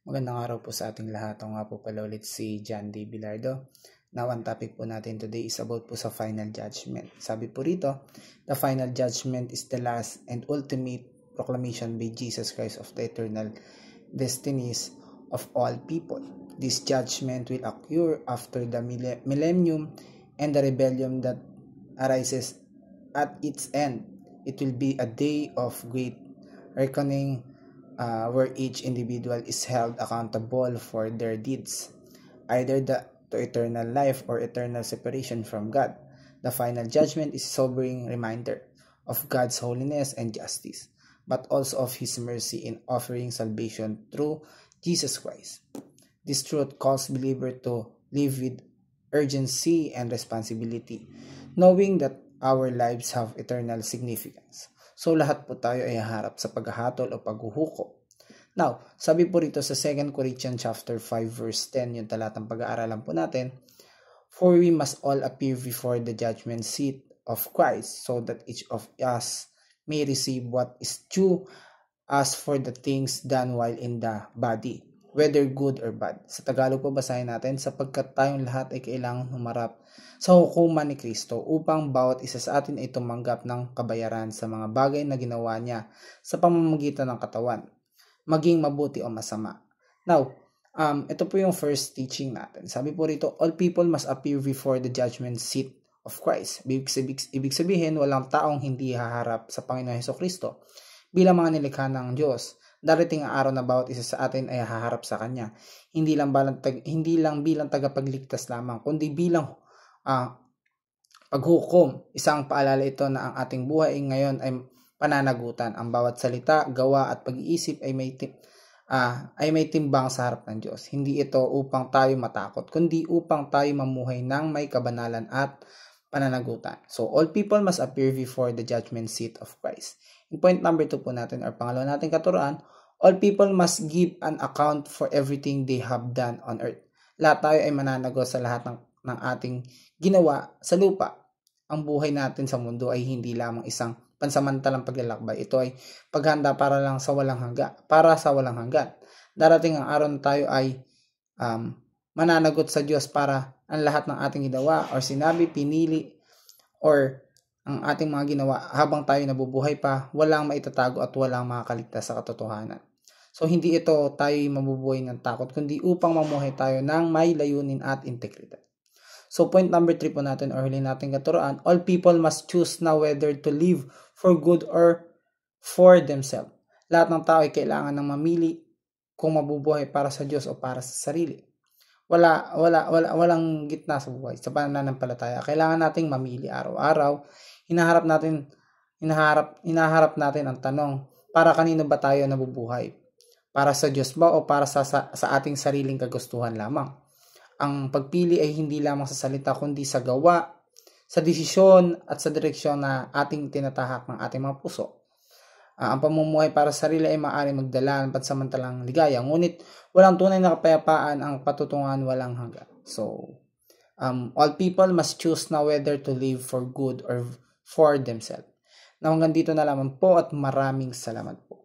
Magandang araw po sa ating lahat. Ako nga po pala ulit si John D. Bilardo. Now, ang topic po natin today is about po sa final judgment. Sabi po rito, the final judgment is the last and ultimate proclamation by Jesus Christ of the eternal destinies of all people. This judgment will occur after the millennium and the rebellion that arises at its end. It will be a day of great reckoning where each individual is held accountable for their deeds, either to eternal life or eternal separation from God. The final judgment is a sobering reminder of God's holiness and justice, but also of His mercy in offering salvation through Jesus Christ. This truth calls believers to live with urgency and responsibility, knowing that our lives have eternal significance. So lahat po tayo ay haharap sa paghahatol o paghuhukom. Now, sabi po rito sa 2 Corinthians chapter 5 verse 10, yung talatang pag-aaralan po natin, for we must all appear before the judgment seat of Christ, so that each of us may receive what is due us for the things done while in the body, whether good or bad. Sa Tagalog po basahin natin, sapagkat tayong lahat ay kailangang humarap sa hukuman ni Kristo upang bawat isa sa atin ay tumanggap ng kabayaran sa mga bagay na ginawa niya sa pamamagitan ng katawan, maging mabuti o masama. Now, ito po yung first teaching natin. Sabi po rito, all people must appear before the judgment seat of Christ. Ibig sabihin, walang taong hindi haharap sa Panginoon Hesukristo bilang mga nilikha ng Diyos. Darating ang araw na bawat isa sa atin ay haharap sa Kanya. Hindi lang bilang tagapagligtas lamang, kundi bilang paghukom. Isang paalala ito na ang ating buhay ngayon ay pananagutan. Ang bawat salita, gawa at pag-iisip ay may timbang sa harap ng Diyos. Hindi ito upang tayo matakot, kundi upang tayo mamuhay ng may kabanalan at pananagutan. So, all people must appear before the judgment seat of Christ. In point number 2 po natin, or pangalawa natin katuruan, all people must give an account for everything they have done on earth. Lahat tayo ay mananagot sa lahat ng ating ginawa sa lupa. Ang buhay natin sa mundo ay hindi lamang isang pansamantalang paglalakbay. Ito ay paghanda para sa walang hanggan. Darating ang araw na tayo ay mananagot sa Diyos para ang lahat ng ating ginawa or sinabi, pinili, or ang ating mga ginawa habang tayo nabubuhay pa, walang maitatago at walang makakaligtas sa katotohanan. So, hindi ito tayo mabubuhay ng takot, kundi upang mamuhay tayo ng may layunin at integridad. So, point number 3 po natin, or huli natin katuruan, all people must choose now whether to live for good or for themselves. Lahat ng tao ay kailangan ng mamili kung mabubuhay para sa Diyos o para sa sarili. Walang gitna sa buhay, sa pananampalataya. Kailangan nating mamili araw-araw. Hinaharap natin ang tanong, para kanino ba tayo nabubuhay? Para sa Diyos ba o para sa ating sariling kagustuhan lamang? Ang pagpili ay hindi lamang sa salita kundi sa gawa, sa desisyon at sa direksyon na ating tinatahak ng ating mga puso. Ang pamumuhay para sa sarili ay maaaring magdala ng pansamantalang ligaya, ngunit walang tunay na kapayapaan, ang patutunguhan walang hanggan. So, all people must choose now whether to live for good or for themselves. Na hanggang dito na lamang po at maraming salamat po.